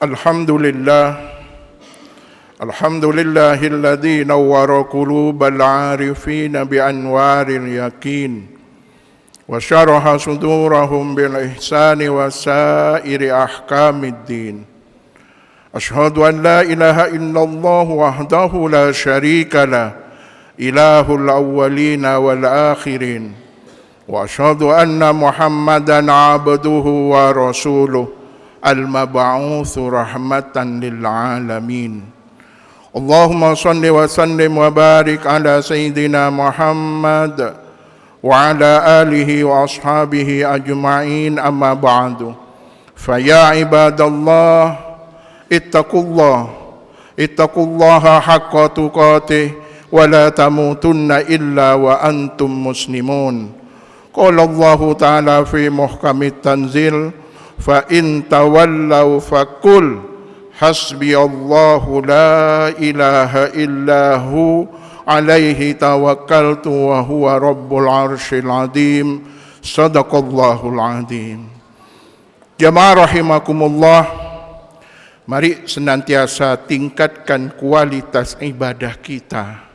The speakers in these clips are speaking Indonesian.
Alhamdulillah, alhamdulillahilladzi nawwara qulubal 'arifina bi anwaril yakin wa syaraha sudurahum bil ihsani wa sairi ahkamiddin. Asyhadu an la ilaha illallah wahdahu la syarika lah, ilahul awwalina wal akhirin. Wa asyhadu anna Muhammadan 'abduhu wa rasuluh al-mab'utsu rahmatan lil alamin. Allahumma shalli wa sallim wa barik ala sayyidina Muhammad wa ala alihi wa ashabihi ajma'in, amma ba'du. Fa ya ibadallah ittaqullaha haqqa tuqatih wa la tamutunna illa wa antum muslimun. Qala Allah ta'ala fi muhkamit tanzil, fa in tawallaw faqul hasbiyallahu la ilaha illahu alaihi tawakkaltu wa huwa rabbul arsyil azim. Sadaqallahul azim. Jamaah rahimakumullah, mari senantiasa tingkatkan kualitas ibadah kita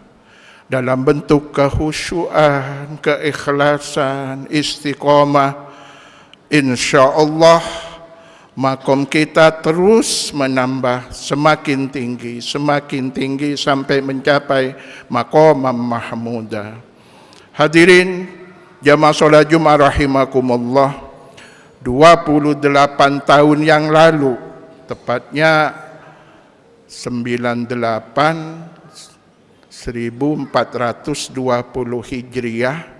dalam bentuk kehusyuan, keikhlasan, istiqamah. InsyaAllah makom kita terus menambah semakin tinggi sampai mencapai maqamam mahmuda. Hadirin jamaah salat Jumat rahimakumullah, 28 tahun yang lalu, tepatnya 1420 Hijriah,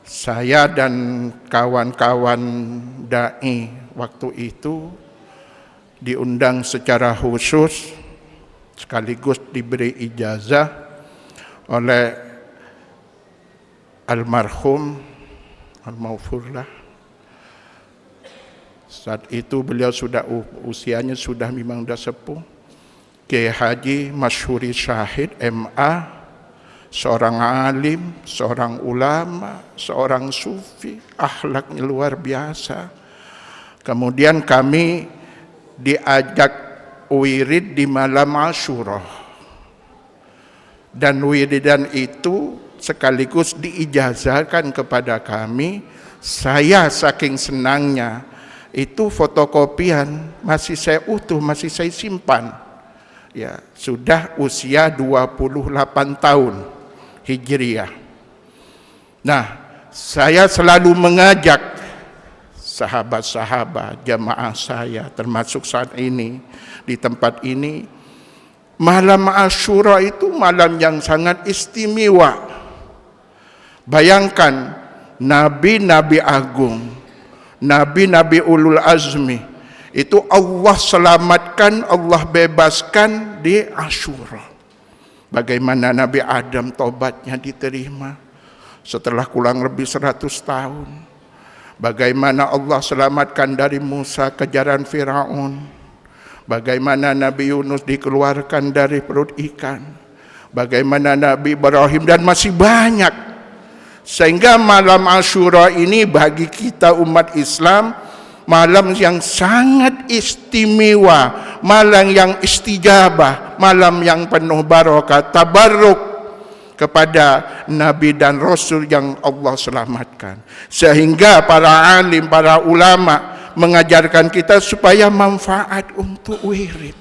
saya dan kawan-kawan da'i waktu itu diundang secara khusus sekaligus diberi ijazah oleh almarhum al-maghfurlah. Saat itu beliau sudah usianya sudah memang dah sepuh, Kiai Haji Masyhuri Syahid MA, seorang alim, seorang ulama, seorang sufi, akhlaknya luar biasa. Kemudian kami diajak wirid di malam Asyura, dan wiridan itu sekaligus diijazahkan kepada kami. Saya saking senangnya, itu fotokopian masih saya utuh, masih saya simpan. Ya, sudah usia 28 tahun Hijriah. Nah, saya selalu mengajak sahabat-sahabat jamaah saya, termasuk saat ini di tempat ini, malam Asyura itu malam yang sangat istimewa. Bayangkan nabi-nabi agung, nabi-nabi ulul azmi, itu Allah selamatkan, Allah bebaskan di Asyura. Bagaimana Nabi Adam tobatnya diterima setelah kurang lebih 100 tahun. Bagaimana Allah selamatkan dari Musa kejaran Firaun. Bagaimana Nabi Yunus dikeluarkan dari perut ikan. Bagaimana Nabi Ibrahim, dan masih banyak. Sehingga malam Asyura ini bagi kita umat Islam malam yang sangat istimewa, malam yang istijabah, malam yang penuh barakah, tabarruk kepada Nabi dan Rasul yang Allah selamatkan. Sehingga para alim, para ulama mengajarkan kita supaya manfaat untuk wirid.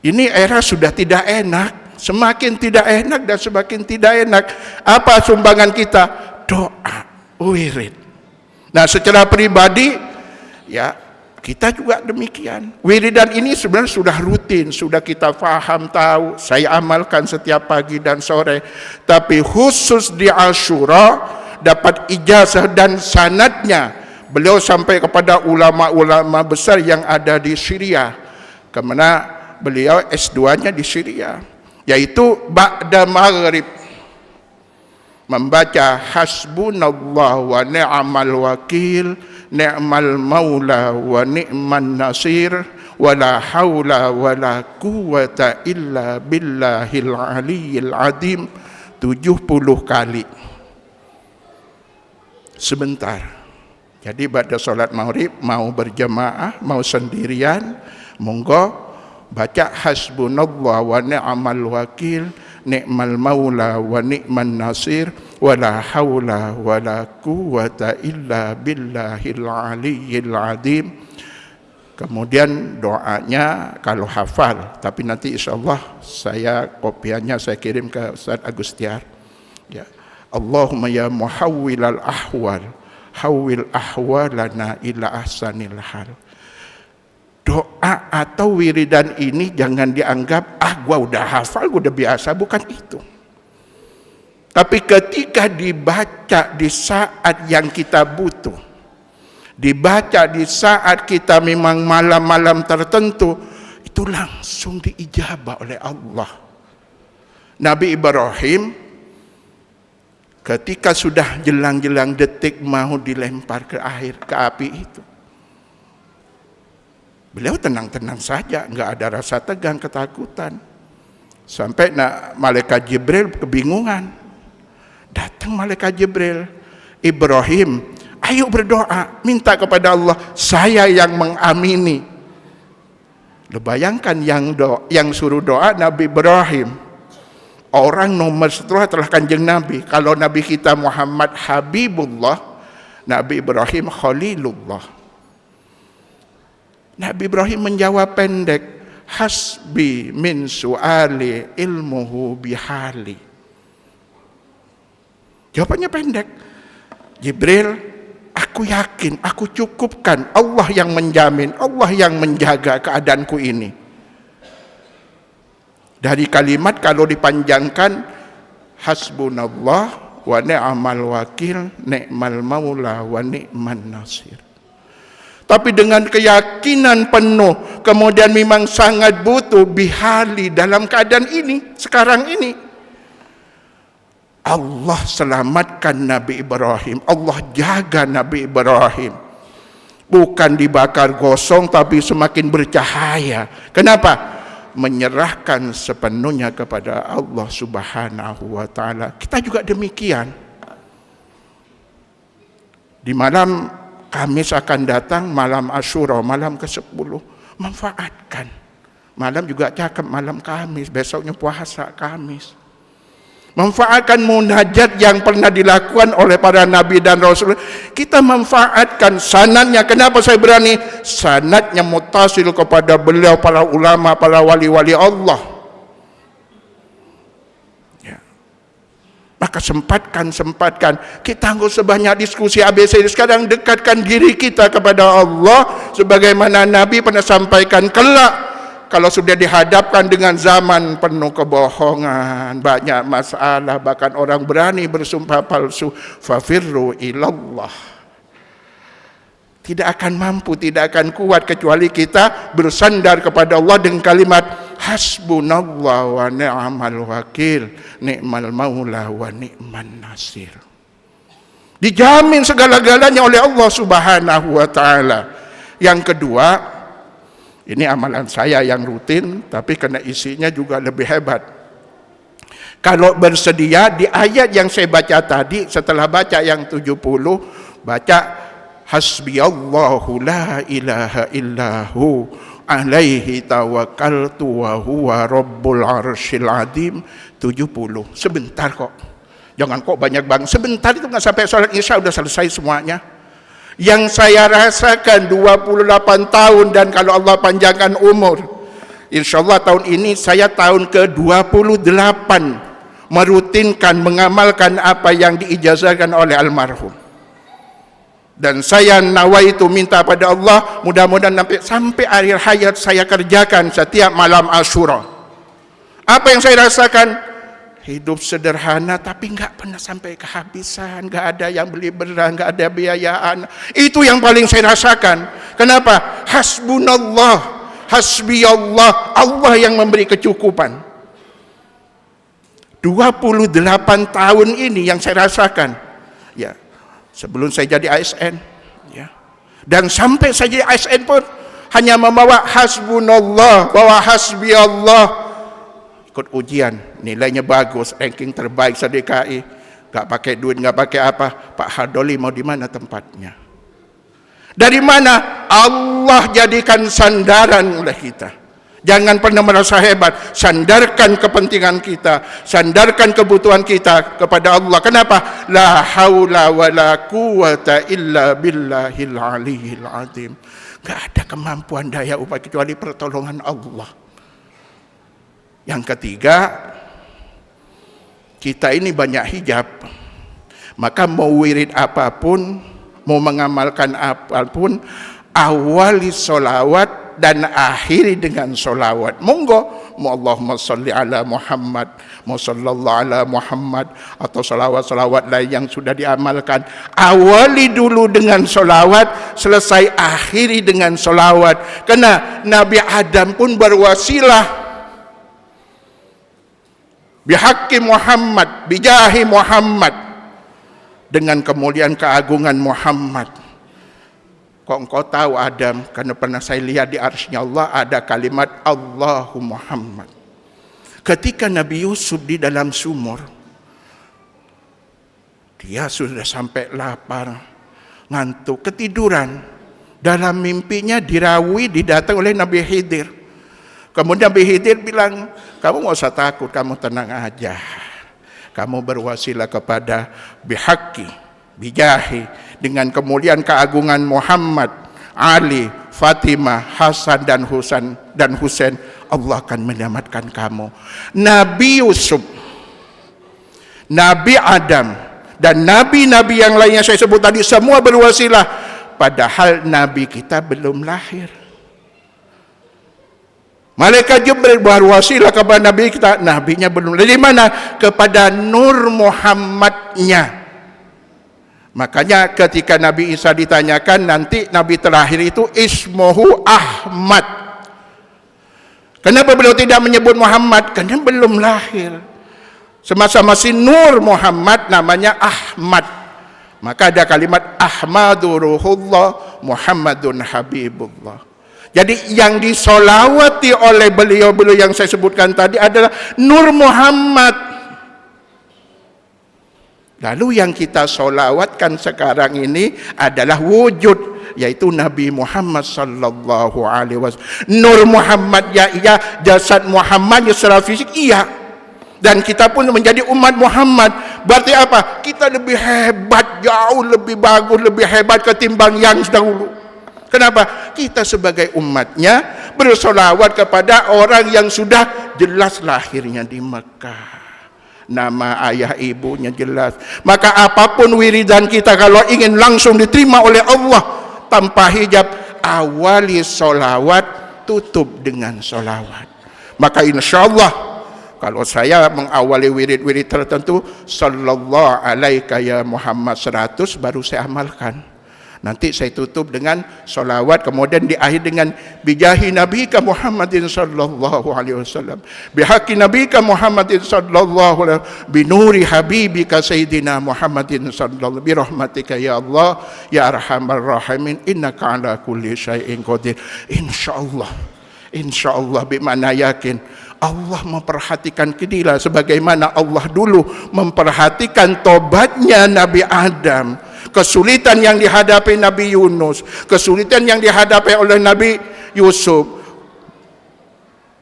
Ini era sudah tidak enak, semakin tidak enak dan semakin tidak enak. Apa sumbangan kita? Doa, wirid. Nah, secara pribadi ya kita juga demikian. Wiridan ini sebenarnya sudah rutin, sudah kita paham, tahu, saya amalkan setiap pagi dan sore. Tapi khusus di Asyura dapat ijazah dan sanadnya beliau sampai kepada ulama-ulama besar yang ada di Syria. Kemana beliau S2-nya di Syria, yaitu ba'da maghrib membaca hasbunallah wa ni'mal wakil, ni'mal maula wa ni'man nasir, wa la haula wa la quwata illa billahil aliyyil azim 70 kali. Sebentar. Jadi pada solat maghrib mau berjamaah, mau sendirian, monggo baca hasbunallah wa ni'mal wakil, ni'mal maula wa ni'man nasir, wala haula wala quwata illa billahil aliyyil azim. Kemudian doanya kalau hafal, tapi nanti insyaallah saya kopiannya saya kirim ke Ustaz Agustiar. Ya. Allahumma ya muhawwilal ahwal, hawwil ahwalana ila ahsanil hal. Doa atau wiridan ini jangan dianggap gua udah hafal, gua udah biasa, bukan itu. Tapi ketika dibaca di saat yang kita butuh, dibaca di saat kita memang malam-malam tertentu, itu langsung diijabah oleh Allah. Nabi Ibrahim ketika sudah jelang-jelang detik mau dilempar ke air, ke api itu, beliau tenang-tenang saja, nggak ada rasa tegang, ketakutan. Sampai malaikat Jibril kebingungan. Datang malaikat Jibril, Ibrahim, ayo berdoa, minta kepada Allah, saya yang mengamini. Lo bayangkan yang suruh doa Nabi Ibrahim, orang nomor setelah Kanjeng Nabi. Kalau Nabi kita Muhammad Habibullah, Nabi Ibrahim Khalilullah. Nabi Ibrahim menjawab pendek, hasbi min su'ali ilmuhu bihali. Jawabannya pendek. Jibril, aku yakin, aku cukupkan. Allah yang menjamin, Allah yang menjaga keadaanku ini. Dari kalimat kalau dipanjangkan, hasbunallah wa ni'mal wakil, ni'mal maula wa ni'man nasir. Tapi dengan keyakinan penuh, kemudian memang sangat butuh bihali dalam keadaan ini, sekarang ini. Allah selamatkan Nabi Ibrahim, Allah jaga Nabi Ibrahim. Bukan dibakar gosong tapi semakin bercahaya. Kenapa? Menyerahkan sepenuhnya kepada Allah Subhanahu wa taala. Kita juga demikian. Di malam Kamis akan datang, malam Asyura, malam ke-10. Manfaatkan. Malam juga cakep, malam Kamis, besoknya puasa Kamis. Manfaatkan munajat yang pernah dilakukan oleh para nabi dan rasul. Kita manfaatkan sanadnya. Kenapa saya berani? Sanadnya mutasil kepada beliau, para ulama, para wali-wali Allah. Ya. Maka sempatkan. Kita nggak sebanyak diskusi ABC. Sekarang dekatkan diri kita kepada Allah. Sebagaimana Nabi pernah sampaikan, kelak kalau sudah dihadapkan dengan zaman penuh kebohongan, banyak masalah, bahkan orang berani bersumpah palsu, fafirru ilallah. Tidak akan mampu, tidak akan kuat kecuali kita bersandar kepada Allah dengan kalimat hasbunallah wa ni'mal wakil, ni'mal maula wa ni'man nasir. Dijamin segala-galanya oleh Allah Subhanahu wa taala. Yang kedua, ini amalan saya yang rutin, tapi karena isinya juga lebih hebat. Kalau bersedia, di ayat yang saya baca tadi, setelah baca yang 70, baca hasbiyallahu la ilaha illahu alaihi tawakkaltu wa huwa rabbul arsyil azim, 70. Sebentar kok. Jangan kok banyak banget. Sebentar itu nggak sampai sholat isya udah selesai semuanya. Yang saya rasakan 28 tahun, dan kalau Allah panjangkan umur, insya Allah tahun ini saya tahun ke-28 merutinkan, mengamalkan apa yang diijazahkan oleh almarhum. Dan saya nawaitu minta pada Allah, mudah-mudahan sampai akhir hayat saya kerjakan setiap malam Asyura. Apa yang saya rasakan? Hidup sederhana tapi nggak pernah sampai kehabisan, nggak ada yang beli beras, nggak ada biayaan. Itu yang paling saya rasakan. Kenapa? Hasbunallah, hasbiyallah, Allah yang memberi kecukupan. 28 tahun ini yang saya rasakan. Ya, sebelum saya jadi ASN, ya. Dan sampai saya jadi ASN pun hanya membawa hasbunallah, bawa hasbiyallah. Ikut ujian, nilainya bagus, ranking terbaik se-DKI, nggak pakai duit, nggak pakai apa. Pak Hardoli mau di mana tempatnya? Dari mana? Allah jadikan sandaran oleh kita. Jangan pernah merasa hebat. Sandarkan kepentingan kita, sandarkan kebutuhan kita kepada Allah. Kenapa? La haula wa la quwata illa billahil aliyil azim. Gak ada kemampuan daya upaya kecuali pertolongan Allah. Yang ketiga, kita ini banyak hijab. Maka mau wirid apapun, mau mengamalkan apapun, awali solawat dan akhiri dengan solawat. Monggo, mau Allahumma salli ala Muhammad, mau sallallahu ala Muhammad, atau solawat-solawat lain yang sudah diamalkan. Awali dulu dengan solawat, selesai akhiri dengan solawat. Karena Nabi Adam pun berwasilah bihaqqi Muhammad, bijahi Muhammad, dengan kemuliaan keagungan Muhammad. Kok engkau tahu Adam? Karena pernah saya lihat di arsy-Nya Allah ada kalimat Allahu Muhammad. Ketika Nabi Yusuf di dalam sumur, dia sudah sampai lapar, ngantuk, ketiduran. Dalam mimpinya dirawi didatang oleh Nabi Khidir. Kemudian Nabi Khidir bilang, kamu nggak usah takut, kamu tenang aja. Kamu berwasilah kepada bihaqqi, bijahi, dengan kemuliaan keagungan Muhammad, Ali, Fatimah, Hasan dan Husain, Allah akan menyelamatkan kamu. Nabi Yusuf, Nabi Adam, dan nabi-nabi yang lainnya saya sebut tadi semua berwasilah, padahal nabi kita belum lahir. Malaikat Jibril berwasilah kepada nabi kita, nabinya belum. Dari mana? Kepada nur Muhammadnya. Makanya ketika Nabi Isa ditanyakan, nanti nabi terakhir itu ismuhu Ahmad. Kenapa beliau tidak menyebut Muhammad? Karena belum lahir. Semasa masih nur Muhammad namanya Ahmad. Maka ada kalimat Ahmadu Ruhullah Muhammadun Habibullah. Jadi yang disolawati oleh beliau-beliau yang saya sebutkan tadi adalah Nur Muhammad. Lalu yang kita solawatkan sekarang ini adalah wujud, yaitu Nabi Muhammad sallallahu alaihi wasallam. Nur Muhammad ya iya, jasad Muhammad ya secara fisik iya. Dan kita pun menjadi umat Muhammad. Berarti apa? Kita lebih hebat, jauh lebih bagus, lebih hebat ketimbang yang dahulu. Kenapa? Kita sebagai umatnya bersolawat kepada orang yang sudah jelas lahirnya di Mekah, nama ayah ibunya jelas. Maka apapun wiridan kita kalau ingin langsung diterima oleh Allah tanpa hijab, awali solawat, tutup dengan solawat. Maka insya Allah kalau saya mengawali wirid-wirid tertentu, sallallahu alaika ya Muhammad 100 baru saya amalkan. Nanti saya tutup dengan solawat, kemudian diakhir dengan bijahi nabika Muhammadin sallallahu alaihi wasallam, bihaqqi nabika Muhammadin sallallahu alaihi wasallam, binuri habibika sayyidina Muhammadin sallallahu, birahmatika ya Allah ya arhamar rahimin, innaka ala kulli syai'in qadir. Insyaallah bimana yakin Allah memperhatikan kita sebagaimana Allah dulu memperhatikan tobatnya Nabi Adam, kesulitan yang dihadapi Nabi Yunus, kesulitan yang dihadapi oleh Nabi Yusuf,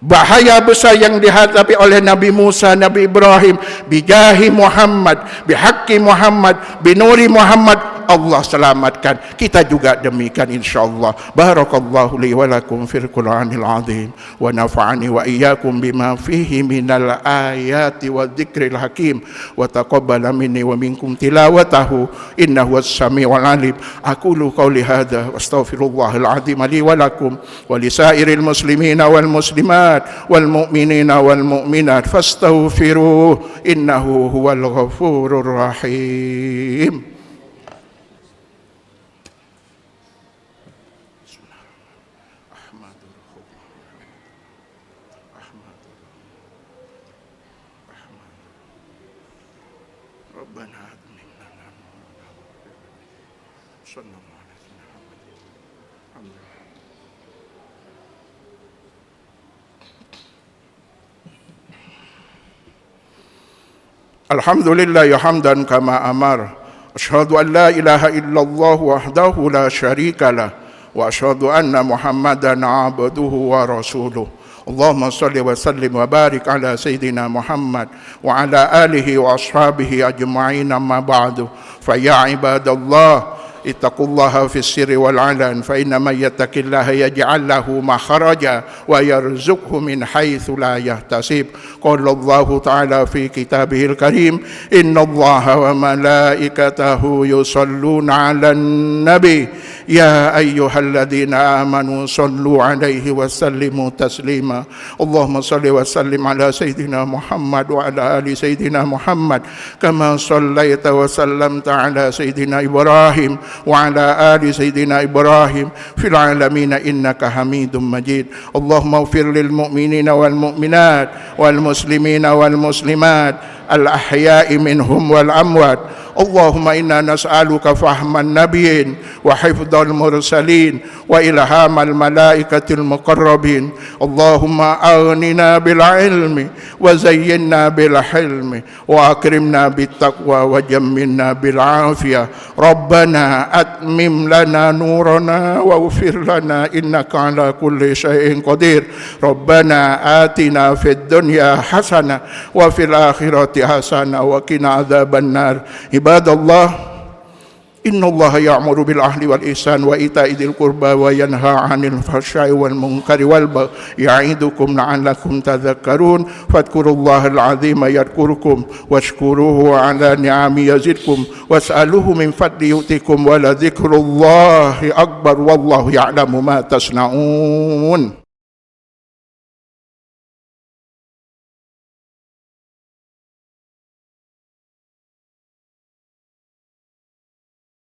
bahaya besar yang dihadapi oleh Nabi Musa, Nabi Ibrahim, bijahi Muhammad, bihaqqi Muhammad, binuri Muhammad, Allah selamatkan. Kita juga demikian insyaallah. Barakallahu li wa lakum fil Qur'anil azim wa nafa'ani wa iyyakum bima fihi minal ayati wa dzikril hakim wa taqabbala minni wa minkum tilawatahu innahu was-sami'ul alim. Aqulu qawli hadza wa astaghfirullahal azim li wa lakum wa lisairil muslimina wal muslimat wal mu'minina wal mu'minat fastaghfiruhu innahu huwal ghafurur rahim. Alhamdulillah hamdan kama amar Asyhadu an la ilaha illallah wahdahu la syarika lah. Wa asyhadu anna Muhammadan abduhu wa rasuluh. Allahumma salli wa sallim wa barik ala Sayyidina Muhammad wa ala alihi wa ashabihi ajma'in, amma ba'du. Fa ya ibadallah, ittaqullaha fis sirri wal alan, fa inna man yattaqillaha yaj'al lahu makhraja wa yarzuqhu min haitsu la yahtasib. Qala Allah ta'ala fi kitabihil karim, innallaha wa malaikatahu yusalluna 'alan nabi ya ayyuhalladzina amanu sallu 'alaihi wa sallimu taslima. Allahumma salli wa sallim ala sayyidina Muhammad wa ala ali sayyidina Muhammad kama sallaita wa sallamta ala sayyidina Ibrahim وعلى آل سيدنا إبراهيم في العالمين إنك حميد مجيد. اللهم اغفر للمؤمنين والمؤمنات والمسلمين والمسلمات الأحياء منهم والأموات. اللهم إنا نسألك فهم النبيين وحفظ المرسلين وإلهام الملائكة المقربين. اللهم أغننا بالعلم وزينا بالحلم وأكرمنا بالتقوى وجملنا بالعافية. ربنا أتمم لنا نورنا واغفر لنا إنك على كل شيء قدير. ربنا آتنا في الدنيا حسنة وفي الآخرة حسنة وقنا عذاب النار. عباد الله، إن الله يأمر بالعدل والإحسان وإيتاء ذي القربى وينهى عن الفحشاء والمنكر والبغي يعظكم لعلكم تذكرون. فاذكروا الله العظيم يذكركم واشكروه على نعمه يزدكم واسألوه من فضله يؤتكم ولذكر الله أكبر والله يعلم ما تصنعون.